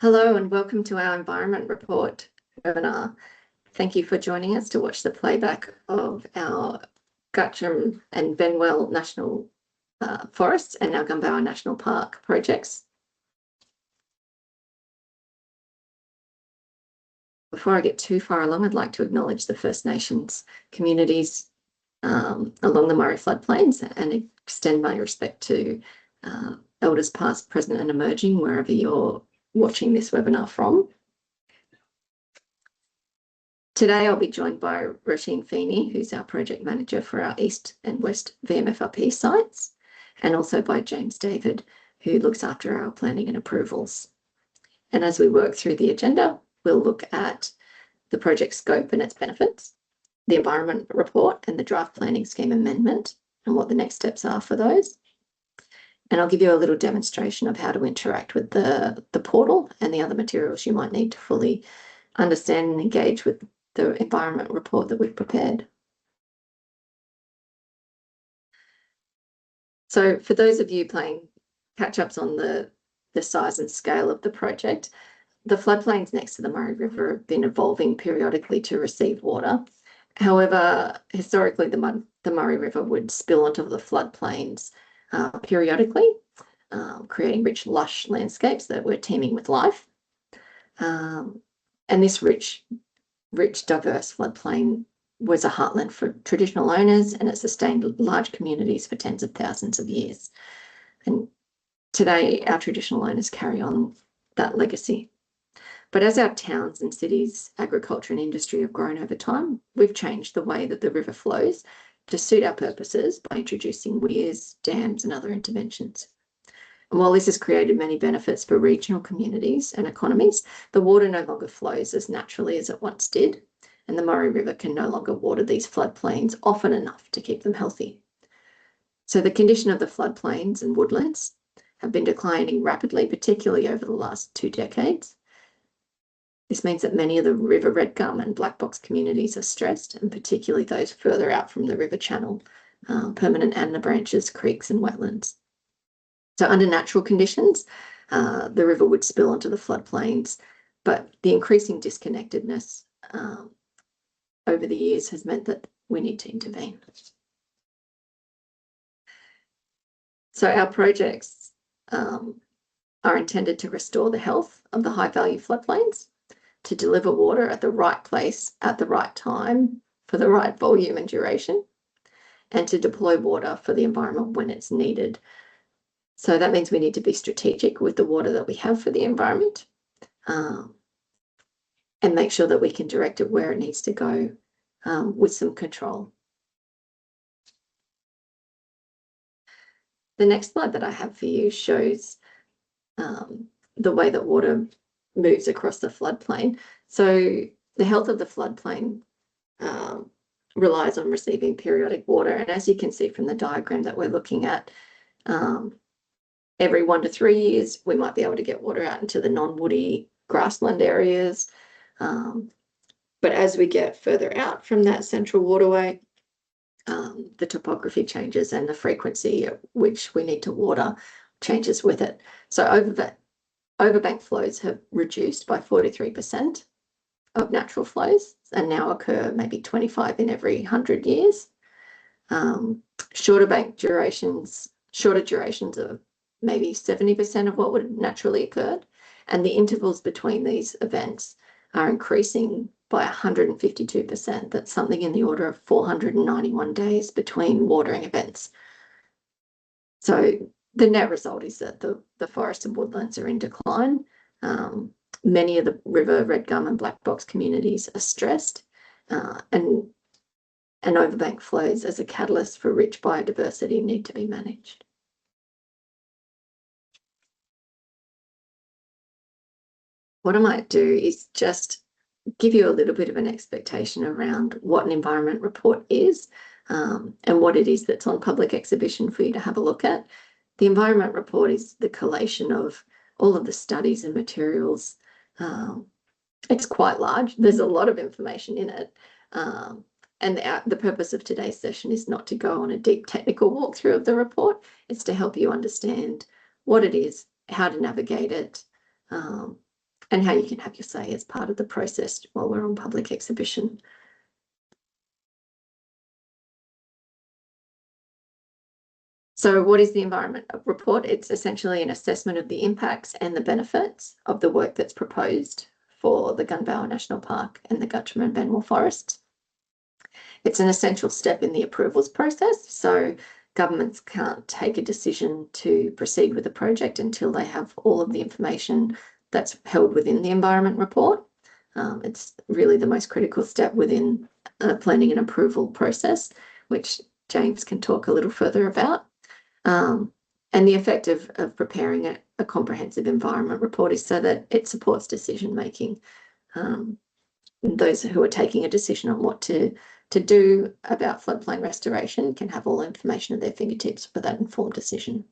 Hello and welcome to our Environment Report webinar. Thank you for joining us to watch the playback of our Gutcham and Benwell National Forests and our Gumbower National Park projects. Before I get too far along, I'd like to acknowledge the First Nations communities along the Murray floodplains and extend my respect to elders past, present and emerging wherever you're watching this webinar from. Today I'll be joined by Roisin Feeney, who's our project manager for our East and West VMFRP sites, and also by James David, who looks after our planning and approvals. And as we work through the agenda, we'll look at the project scope and its benefits, the environment report and the draft planning scheme amendment, and what the next steps are for those. And I'll give you a little demonstration of how to interact with the portal and the other materials you might need to fully understand and engage with the environment report that we've prepared. So for those of you playing catch-ups on the size and scale of the project, the floodplains next to the Murray River have been evolving periodically to receive water. However, historically, the Murray River would spill onto the floodplains periodically, creating rich, lush landscapes that were teeming with life. And this rich, diverse floodplain was a heartland for traditional owners, and it sustained large communities for tens of thousands of years. And today, our traditional owners carry on that legacy. But as our towns and cities, agriculture and industry have grown over time, we've changed the way that the river flows to suit our purposes by introducing weirs, dams and other interventions. And while this has created many benefits for regional communities and economies, the water no longer flows as naturally as it once did, and the Murray River can no longer water these floodplains often enough to keep them healthy. So the condition of the floodplains and woodlands have been declining rapidly, particularly over the last 2 decades. This means that many of the river red gum and black box communities are stressed, and particularly those further out from the river channel, permanent Anna branches, creeks and wetlands. So under natural conditions, the river would spill onto the floodplains, but the increasing disconnectedness over the years has meant that we need to intervene. So our projects are intended to restore the health of the high value floodplains, to deliver water at the right place at the right time for the right volume and duration, and to deploy water for the environment when it's needed. So that means we need to be strategic with the water that we have for the environment, and make sure that we can direct it where it needs to go with some control. The next slide that I have for you shows the way that water moves across the floodplain. So the health of the floodplain relies on receiving periodic water. And as you can see from the diagram that we're looking at, every 1 to 3 years, we might be able to get water out into the non-woody grassland areas. But as we get further out from that central waterway, the topography changes and the frequency at which we need to water changes with it. So overbank flows have reduced by 43% of natural flows and now occur maybe 25 in every 100 years. Shorter durations of maybe 70% of what would naturally occur. And the intervals between these events are increasing by 152%. That's something in the order of 491 days between watering events. So the net result is that the forests and woodlands are in decline. Many of the river red gum and black box communities are stressed, and overbank flows as a catalyst for rich biodiversity need to be managed. What I might do is just give you a little bit of an expectation around what an environment report is, and what it is that's on public exhibition for you to have a look at. The environment report is the collation of all of the studies and materials. It's quite large. There's a lot of information in it. And the purpose of today's session is not to go on a deep technical walkthrough of the report. It's to help you understand what it is, how to navigate it, and how you can have your say as part of the process while we're on public exhibition. So what is the environment report? It's essentially an assessment of the impacts and the benefits of the work that's proposed for the Gunbower National Park and the Guttram and Benmore Forests. It's an essential step in the approvals process, so governments can't take a decision to proceed with a project until they have all of the information that's held within the environment report. It's really the most critical step within a planning and approval process, which James can talk a little further about. And the effect of preparing a comprehensive environment report is so that it supports decision making. Those who are taking a decision on what to do about floodplain restoration can have all information at their fingertips for that informed decision.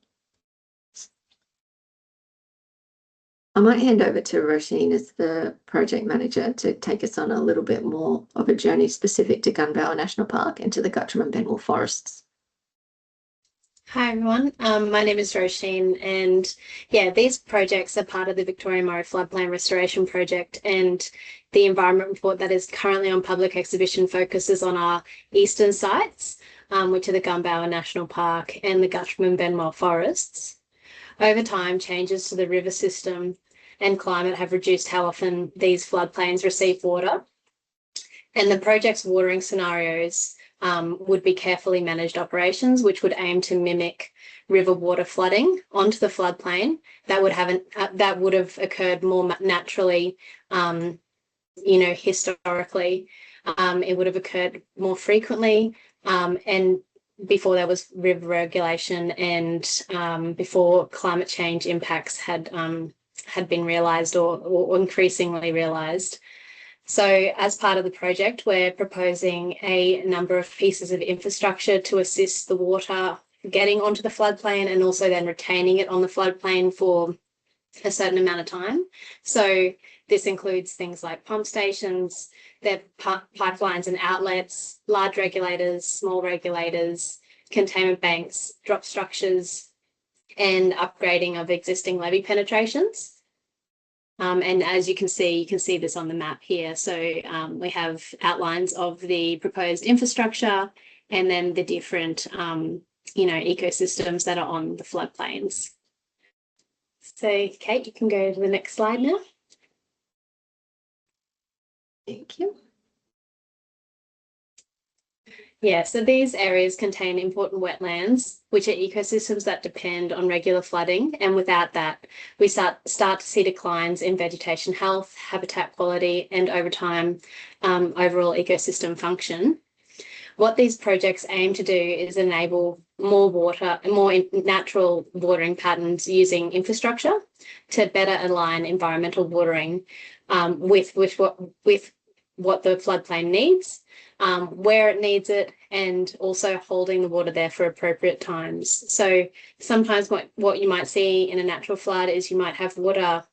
I might hand over to Roisin as the project manager to take us on a little bit more of a journey specific to Gunbower National Park and to the Guttram and Benmore Forests. Hi everyone, my name is Roisin, and yeah, these projects are part of the Victorian Murray Floodplain Restoration Project, and the environment report that is currently on public exhibition focuses on our eastern sites, which are the Gunbower National Park and the Guttram and Benmore Forests. Over time, changes to the river system and climate have reduced how often these floodplains receive water, and the project's watering scenarios would be carefully managed operations, which would aim to mimic river water flooding onto the floodplain. That would have occurred more naturally, historically. It would have occurred more frequently, and before there was river regulation and before climate change impacts had been realised or increasingly realised. So as part of the project, we're proposing a number of pieces of infrastructure to assist the water getting onto the floodplain and also then retaining it on the floodplain for a certain amount of time. So this includes things like pump stations, their pipelines and outlets, large regulators, small regulators, containment banks, drop structures, and upgrading of existing levee penetrations. And as you can see this on the map here. So we have outlines of the proposed infrastructure and then the different, ecosystems that are on the floodplains. So Kate, you can go to the next slide now. Thank you. Yeah, so these areas contain important wetlands, which are ecosystems that depend on regular flooding. And without that, we start to see declines in vegetation health, habitat quality, and over time, overall ecosystem function. What these projects aim to do is enable more water and more natural watering patterns using infrastructure to better align environmental watering with what the floodplain needs, where it needs it, and also holding the water there for appropriate times. So sometimes what you might see in a natural flood is you might have water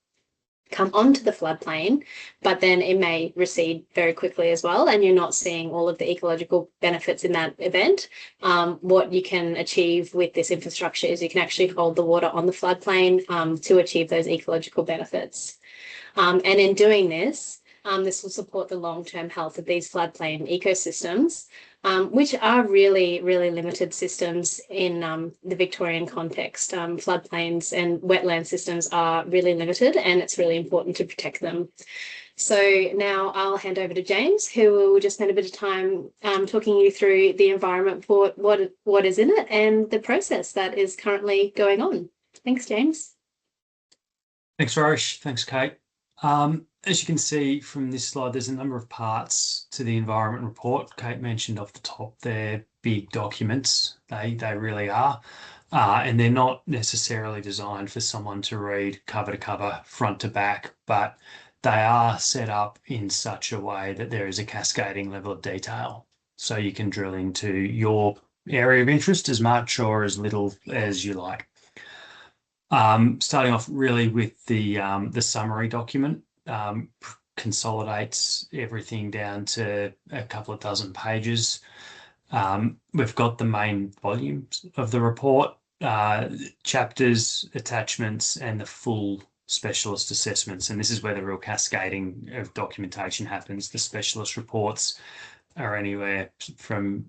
come onto the floodplain, but then it may recede very quickly as well, and you're not seeing all of the ecological benefits in that event. What you can achieve with this infrastructure is you can actually hold the water on the floodplain to achieve those ecological benefits. And in doing this, this will support the long-term health of these floodplain ecosystems, which are really, really limited systems in the Victorian context. Floodplains and wetland systems are really limited, and it's really important to protect them. So now I'll hand over to James, who will just spend a bit of time talking you through the environment report, what is in it, and the process that is currently going on. Thanks, James. Thanks, Roche. Thanks, Kate. As you can see from this slide, there's a number of parts to the environment report. Kate mentioned off the top, they're big documents. They really are. And they're not necessarily designed for someone to read cover to cover, front to back, but they are set up in such a way that there is a cascading level of detail. So you can drill into your area of interest as much or as little as you like. Starting off really with the summary document, consolidates everything down to a couple of dozen pages. We've got the main volumes of the report, chapters, attachments, and the full specialist assessments. And this is where the real cascading of documentation happens. The specialist reports are anywhere from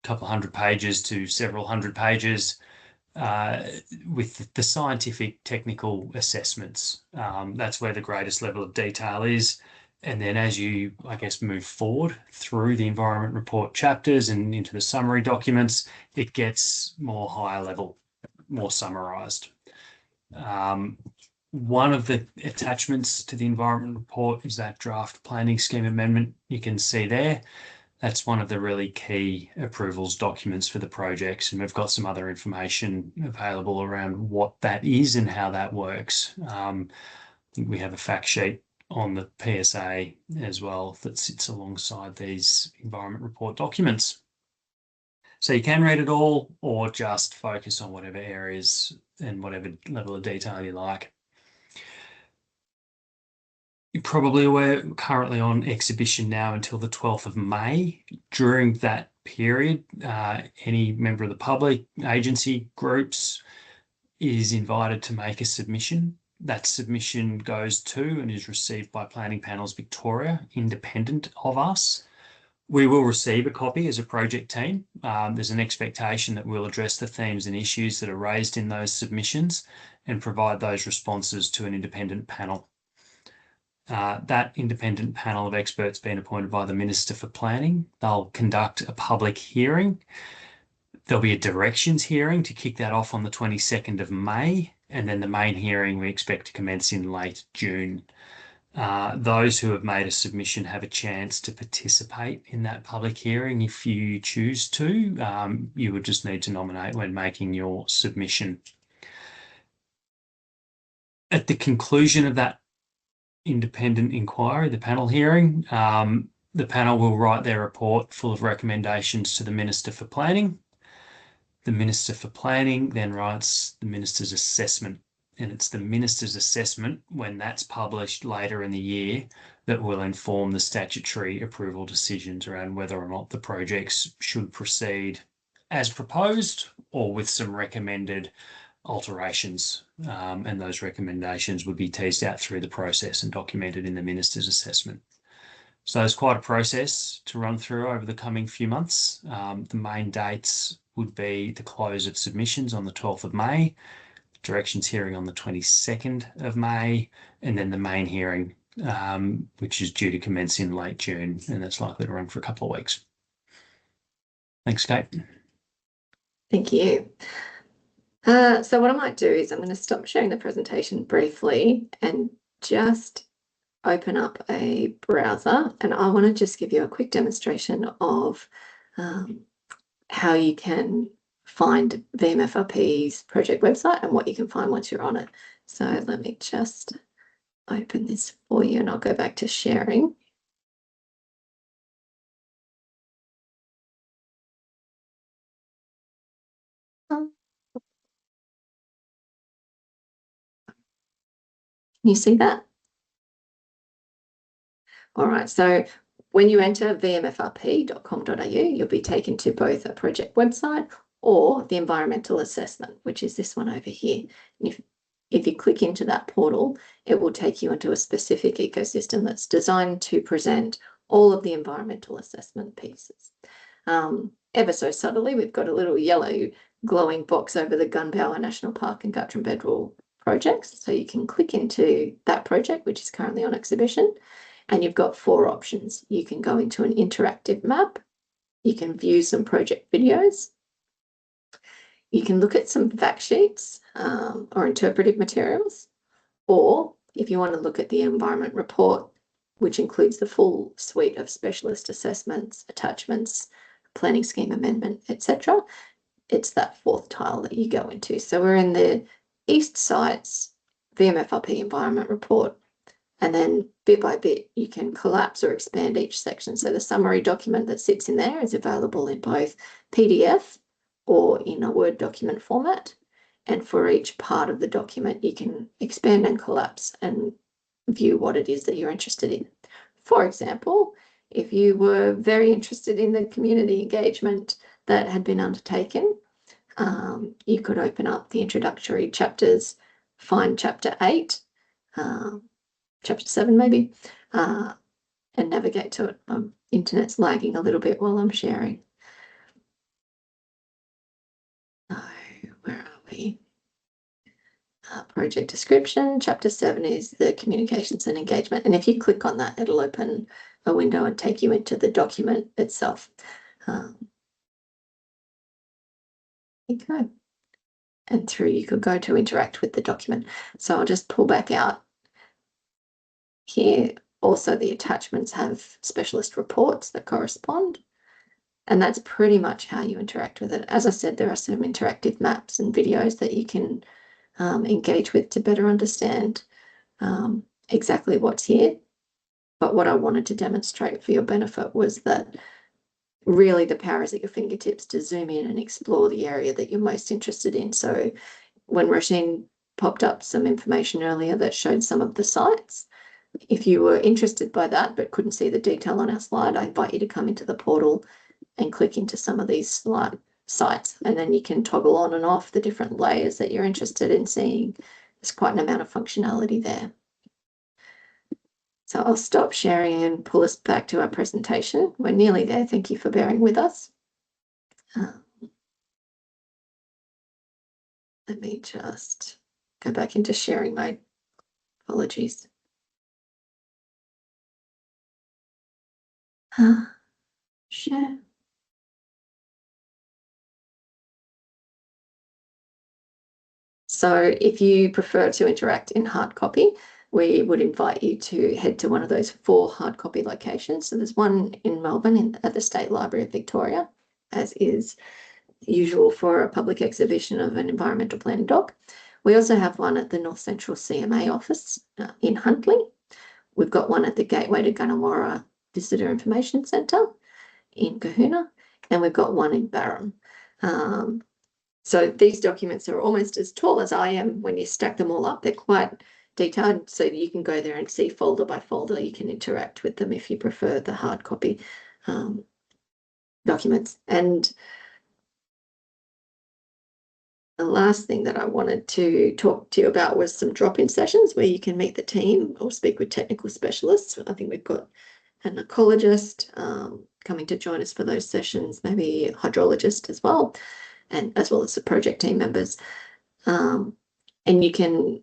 a couple of hundred pages to several hundred pages, with the scientific technical assessments. That's where the greatest level of detail is. And then as you, I guess, move forward through the environment report chapters and into the summary documents, it gets more higher level, more summarized. One of the attachments to the environment report is that draft planning scheme amendment you can see there. That's one of the really key approvals documents for the projects, and we've got some other information available around what that is and how that works. I think we have a fact sheet on the PSA as well that sits alongside these environment report documents. So you can read it all or just focus on whatever areas and whatever level of detail you like. You're probably aware we're currently on exhibition now until the 12th of May. During that period, any member of the public, agency, groups is invited to make a submission. That submission goes to and is received by Planning Panels Victoria, independent of us. We will receive a copy as a project team. There's an expectation that we'll address the themes and issues that are raised in those submissions and provide those responses to an independent panel. That independent panel of experts being appointed by the Minister for Planning. They'll conduct a public hearing. There'll be a directions hearing to kick that off on the 22nd of May, and then the main hearing we expect to commence in late June. Those who have made a submission have a chance to participate in that public hearing if you choose to. You would just need to nominate when making your submission. At the conclusion of that independent inquiry, the panel hearing, the panel will write their report full of recommendations to the Minister for Planning. The Minister for Planning then writes the Minister's assessment, and it's the Minister's assessment, when that's published later in the year, that will inform the statutory approval decisions around whether or not the projects should proceed as proposed or with some recommended alterations, and those recommendations would be teased out through the process and documented in the Minister's assessment. So it's quite a process to run through over the coming few months. The main dates would be the close of submissions on the 12th of May, directions hearing on the 22nd of May, and then the main hearing, which is due to commence in late June, and that's likely to run for a couple of weeks. Thanks, Kate. Thank you. So what I might do is I'm going to stop sharing the presentation briefly and just open up a browser, and I want to just give you a quick demonstration of how you can find VMFRP's project website and what you can find once you're on it. So let me just open this for you and I'll go back to sharing. Can you see that? All right, so when you enter vmfrp.com.au, you'll be taken to both a project website or the environmental assessment, which is this one over here. And if you click into that portal, it will take you into a specific ecosystem that's designed to present all of the environmental assessment pieces. Ever so subtly, we've got a little yellow glowing box over the Gunbower National Park and Guttrim Bedwell projects. So you can click into that project, which is currently on exhibition, and you've got 4 options. You can go into an interactive map, you can view some project videos, you can look at some fact sheets or interpretive materials, or if you want to look at the environment report, which includes the full suite of specialist assessments, attachments, planning scheme amendment, etc., it's that 4th tile that you go into. So we're in the East Sites VMFRP environment report, and then bit by bit you can collapse or expand each section. So the summary document that sits in there is available in both PDF or in a Word document format, and for each part of the document you can expand and collapse and view what it is that you're interested in. For example, if you were very interested in the community engagement that had been undertaken, you could open up the introductory chapters, find chapter 8, chapter 7 maybe, and navigate to it. Internet's lagging a little bit while I'm sharing. So where are we? Project description. Chapter 7 is the communications and engagement. And if you click on that, it'll open a window and take you into the document itself. Okay. And through you could go to interact with the document. So I'll just pull back out here. Also, the attachments have specialist reports that correspond. And that's pretty much how you interact with it. As I said, there are some interactive maps and videos that you can engage with to better understand exactly what's here. But what I wanted to demonstrate for your benefit was that really the power is at your fingertips to zoom in and explore the area that you're most interested in. So when Roisin popped up some information earlier that showed some of the sites, if you were interested by that but couldn't see the detail on our slide, I invite you to come into the portal and click into some of these sites, and then you can toggle on and off the different layers that you're interested in seeing. There's quite an amount of functionality there. So I'll stop sharing and pull us back to our presentation. We're nearly there. Thank you for bearing with us. Let me just go back into sharing mode. Apologies. Share. So if you prefer to interact in hard copy, we would invite you to head to one of those 4 hard copy locations. So there's one in Melbourne at the State Library of Victoria, as is usual for a public exhibition of an environmental planning doc. We also have one at the North Central CMA office in Huntley. We've got one at the Gateway to Gunnawarra Visitor Information Centre in Kahuna, and we've got one in Barham. So these documents are almost as tall as I am. When you stack them all up, they're quite detailed, so you can go there and see folder by folder. You can interact with them if you prefer the hard copy documents. And the last thing that I wanted to talk to you about was some drop-in sessions where you can meet the team or speak with technical specialists. I think we've got an ecologist coming to join us for those sessions, maybe a hydrologist as well, and as well as the project team members. And you can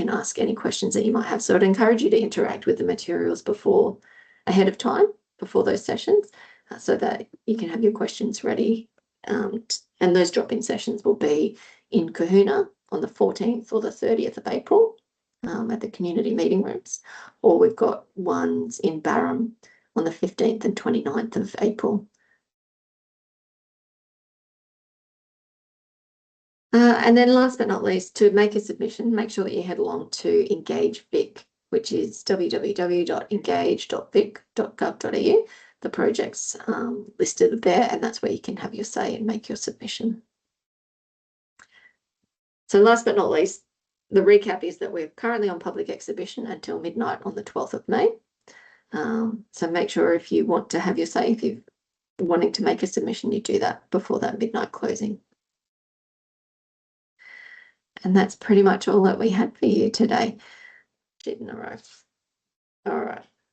ask any questions that you might have. So I'd encourage you to interact with the materials ahead of time, before those sessions, so that you can have your questions ready. And those drop-in sessions will be in Kahuna on the 14th or the 30th of April at the community meeting rooms, or we've got ones in Barham on the 15th and 29th of April. And then last but not least, to make a submission, make sure that you head along to Engage Vic, which is www.engage.vic.gov.au. The project's listed there, and that's where you can have your say and make your submission. So last but not least, the recap is that we're currently on public exhibition until midnight on the 12th of May. So make sure if you want to have your say, if you're wanting to make a submission, you do that before that midnight closing. And that's pretty much all that we had for you today. In a row. All right.